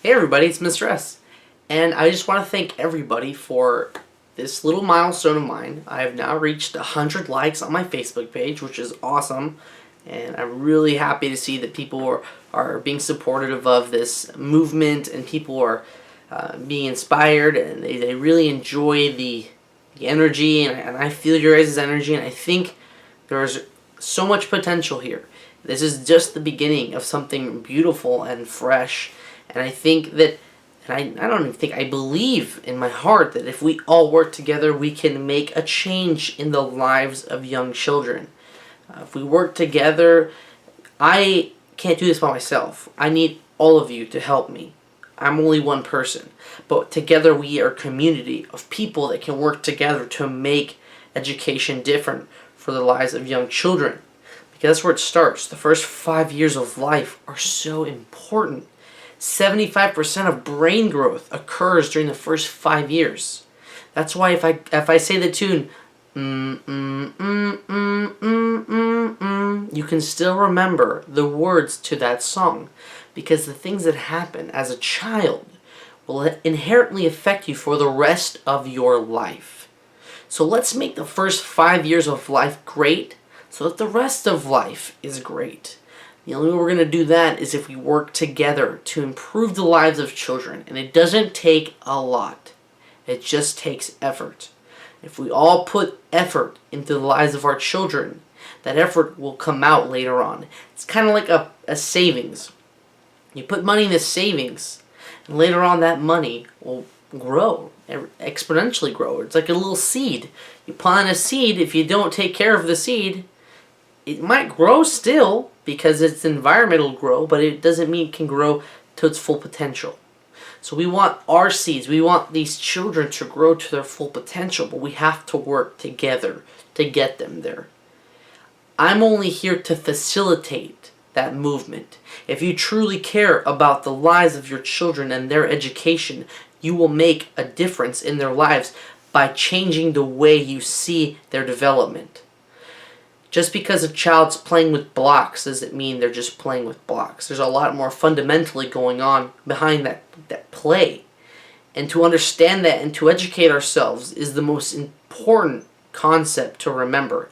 Hey everybody, it's Mr. S. And I just want to thank everybody for this little milestone of mine. I have now reached 100 likes on my Facebook page, which is awesome. And I'm really happy to see that people are being supportive of this movement and people are being inspired and they really enjoy the energy and I feel your guys' energy and I think there's so much potential here. This is just the beginning of something beautiful and fresh. And I think that, and I don't even think, I believe in my heart that if we all work together, we can make a change in the lives of young children. If we work together, I can't do this by myself. I need all of you to help me. I'm only one person. But together we are a community of people that can work together to make education different for the lives of young children. Because that's where it starts. The first 5 years of life are so important. 75% of brain growth occurs during the first 5 years. That's why if I say the tune, you can still remember the words to that song, because the things that happen as a child will inherently affect you for the rest of your life. So let's make the first 5 years of life great so that the rest of life is great. The only way we're going to do that is if we work together to improve the lives of children. And it doesn't take a lot. It just takes effort. If we all put effort into the lives of our children, that effort will come out later on. It's kind of like a savings. You put money in the savings, and later on that money will grow, exponentially grow. It's like a little seed. You plant a seed, if you don't take care of the seed, it might grow still, because its environment will grow, but it doesn't mean it can grow to its full potential. So we want our seeds, we want these children to grow to their full potential, but we have to work together to get them there. I'm only here to facilitate that movement. If you truly care about the lives of your children and their education, you will make a difference in their lives by changing the way you see their development. Just because a child's playing with blocks doesn't mean they're just playing with blocks. There's a lot more fundamentally going on behind that play. And to understand that and to educate ourselves is the most important concept to remember.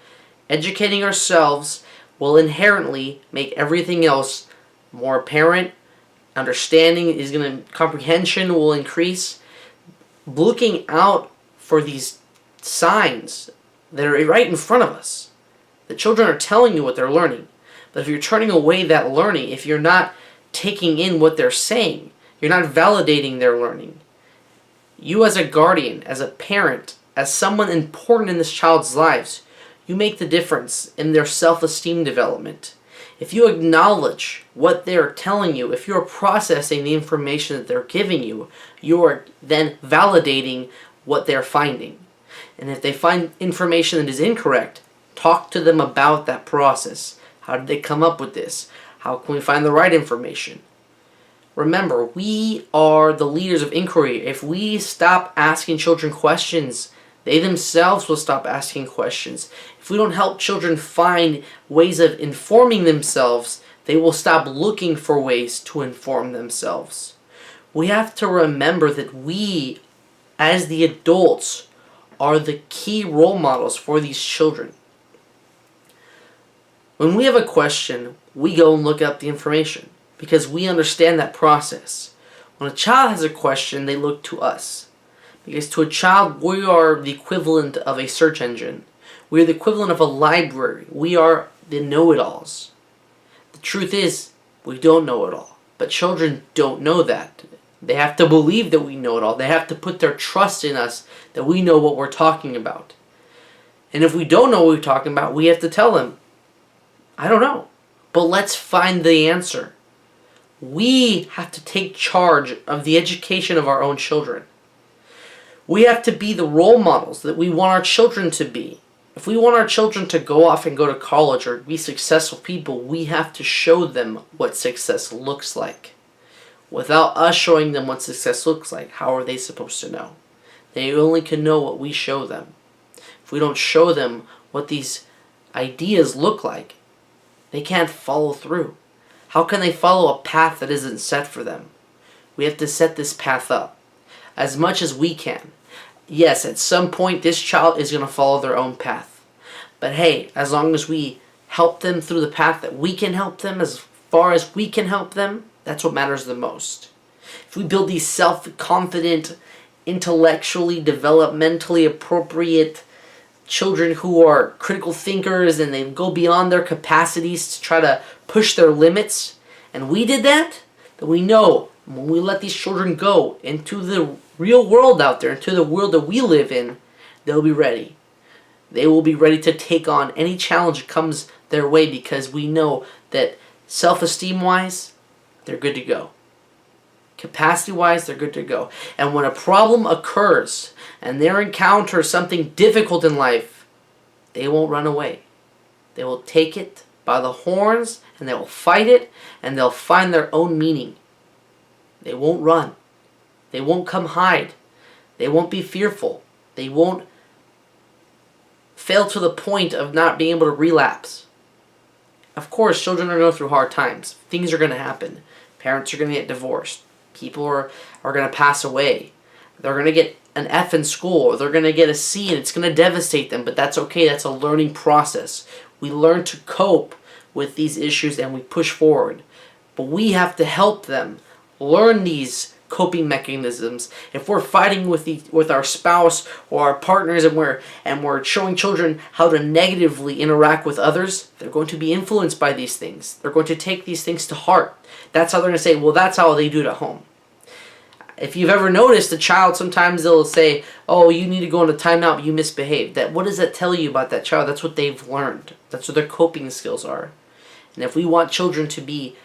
Educating ourselves will inherently make everything else more apparent. Comprehension will increase. Looking out for these signs that are right in front of us. The children are telling you what they're learning. But if you're turning away that learning, if you're not taking in what they're saying, you're not validating their learning. You as a guardian, as a parent, as someone important in this child's lives, you make the difference in their self-esteem development. If you acknowledge what they're telling you, if you're processing the information that they're giving you, you're then validating what they're finding. And if they find information that is incorrect, talk to them about that process. How did they come up with this? How can we find the right information? Remember, we are the leaders of inquiry. If we stop asking children questions, they themselves will stop asking questions. If we don't help children find ways of informing themselves, they will stop looking for ways to inform themselves. We have to remember that we, as the adults, are the key role models for these children. When we have a question, we go and look up the information because we understand that process. When a child has a question, they look to us. Because to a child, we are the equivalent of a search engine. We are the equivalent of a library. We are the know-it-alls. The truth is, we don't know it all. But children don't know that. They have to believe that we know it all. They have to put their trust in us that we know what we're talking about. And if we don't know what we're talking about, we have to tell them, I don't know, but let's find the answer. We have to take charge of the education of our own children. We have to be the role models that we want our children to be. If we want our children to go off and go to college or be successful people, we have to show them what success looks like. Without us showing them what success looks like, how are they supposed to know? They only can know what we show them. If we don't show them what these ideas look like, they can't follow through. How can they follow a path that isn't set for them? We have to set this path up as much as we can. Yes, at some point this child is going to follow their own path. But hey, as long as we help them through the path that we can help them, as far as we can help them, that's what matters the most. If we build these self-confident, intellectually, developmentally appropriate children who are critical thinkers and they go beyond their capacities to try to push their limits, and we did that, then we know when we let these children go into the real world out there, into the world that we live in, they'll be ready. They will be ready to take on any challenge that comes their way, because we know that self-esteem wise, they're good to go. Capacity wise, they're good to go. And when a problem occurs and they encounter something difficult in life, they won't run away. They will take it by the horns and they will fight it, and they'll find their own meaning. They won't run. They won't come hide. They won't be fearful. They won't fail to the point of not being able to relapse. Of course, children are going through hard times. Things are going to happen. Parents are going to get divorced. People are going to pass away. They're going to get an F in school, or they're going to get a C, and it's going to devastate them. But that's okay. That's a learning process. We learn to cope with these issues and we push forward. But we have to help them learn these coping mechanisms. If we're fighting with our spouse or our partners, and we're showing children how to negatively interact with others, they're going to be influenced by these things. They're going to take these things to heart. That's how they're going to say, well, that's how they do it at home. If you've ever noticed a child, sometimes they'll say, oh, you need to go into timeout, but you misbehaved. What does that tell you about that child? That's what they've learned. That's what their coping skills are. And if we want children to be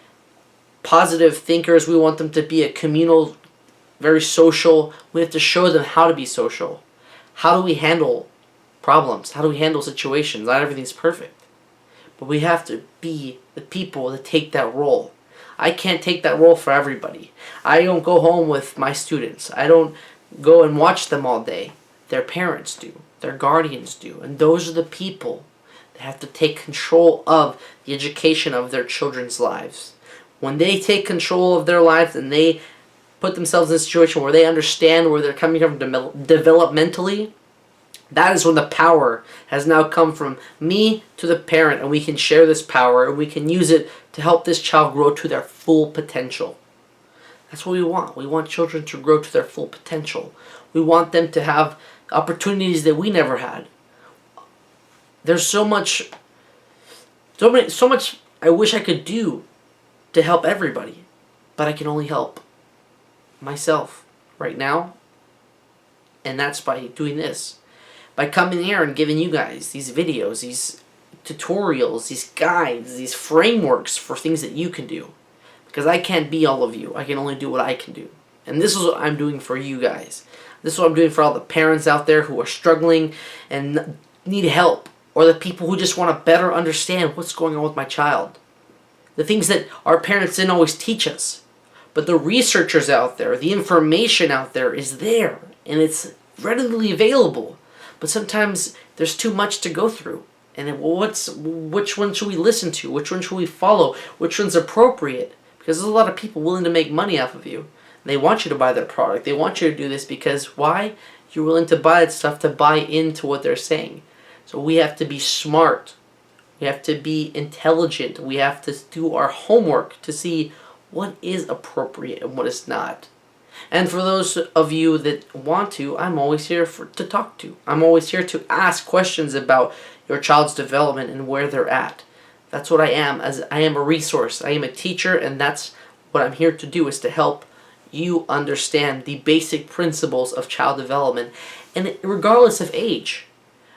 positive thinkers, we want them to be a communal, very social, we have to show them how to be social. How do we handle problems? How do we handle situations? Not everything's perfect. But we have to be the people that take that role. I can't take that role for everybody. I don't go home with my students. I don't go and watch them all day. Their parents do. Their guardians do. And those are the people that have to take control of the education of their children's lives. When they take control of their lives and they put themselves in a situation where they understand where they're coming from developmentally, that is when the power has now come from me to the parent, and we can share this power and we can use it to help this child grow to their full potential. That's what we want. We want children to grow to their full potential. We want them to have opportunities that we never had. There's so much I wish I could do to help everybody, but I can only help myself right now, and that's by doing this. By coming here and giving you guys these videos, these tutorials, these guides, these frameworks for things that you can do. Because I can't be all of you. I can only do what I can do. And this is what I'm doing for you guys. This is what I'm doing for all the parents out there who are struggling and need help. Or the people who just want to better understand what's going on with my child. The things that our parents didn't always teach us. But the researchers out there, the information out there is there. And it's readily available. But sometimes there's too much to go through. And which one should we listen to? Which one should we follow? Which one's appropriate? Because there's a lot of people willing to make money off of you. They want you to buy their product. They want you to do this because why? You're willing to buy that stuff to buy into what they're saying. So we have to be smart. We have to be intelligent. We have to do our homework to see what is appropriate and what is not. And for those of you that want to, I'm always here to talk to. I'm always here to ask questions about your child's development and where they're at. That's what I am. As I am a resource. I am a teacher, and that's what I'm here to do, is to help you understand the basic principles of child development. And regardless of age,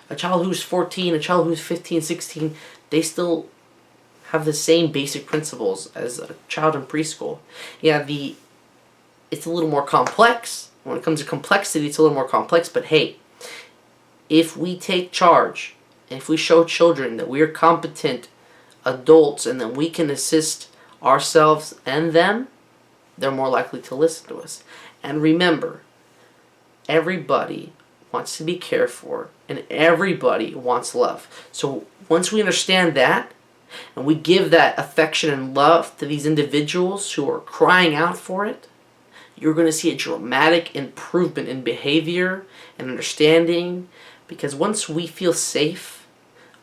a child who's 14, a child who's 15, 16, they still have the same basic principles as a child in preschool. Yeah, it's a little more complex. When it comes to complexity, it's a little more complex. But hey, if we take charge, and if we show children that we are competent adults and that we can assist ourselves and them, they're more likely to listen to us. And remember, everybody wants to be cared for, and everybody wants love. So once we understand that, and we give that affection and love to these individuals who are crying out for it, you're going to see a dramatic improvement in behavior and understanding, because once we feel safe,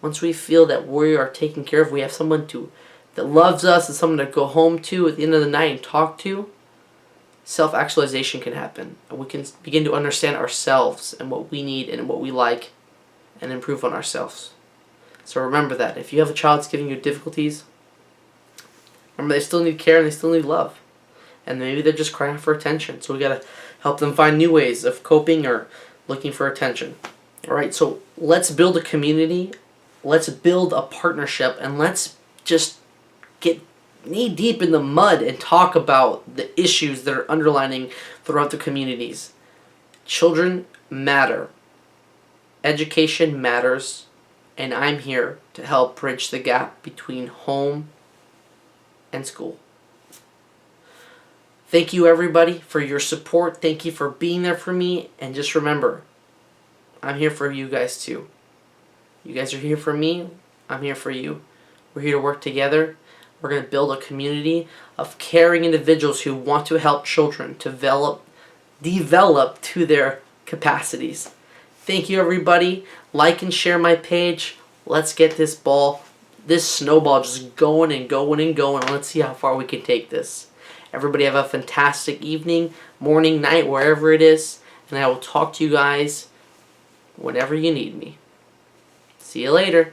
once we feel that we are taken care of, we have someone that loves us and someone to go home to at the end of the night and talk to, self-actualization can happen. And we can begin to understand ourselves and what we need and what we like and improve on ourselves. So remember that. If you have a child that's giving you difficulties, remember they still need care and they still need love. And maybe they're just crying for attention. So we got to help them find new ways of coping or looking for attention. Alright, so let's build a community. Let's build a partnership. And let's just get knee deep in the mud and talk about the issues that are underlining throughout the communities. Children matter. Education matters. And I'm here to help bridge the gap between home and school. Thank you, everybody, for your support. Thank you for being there for me. And just remember, I'm here for you guys too. You guys are here for me. I'm here for you. We're here to work together. We're going to build a community of caring individuals who want to help children develop to their capacities. Thank you, everybody. Like and share my page. Let's get this snowball just going and going and going. Let's see how far we can take this. Everybody have a fantastic evening, morning, night, wherever it is. And I will talk to you guys whenever you need me. See you later.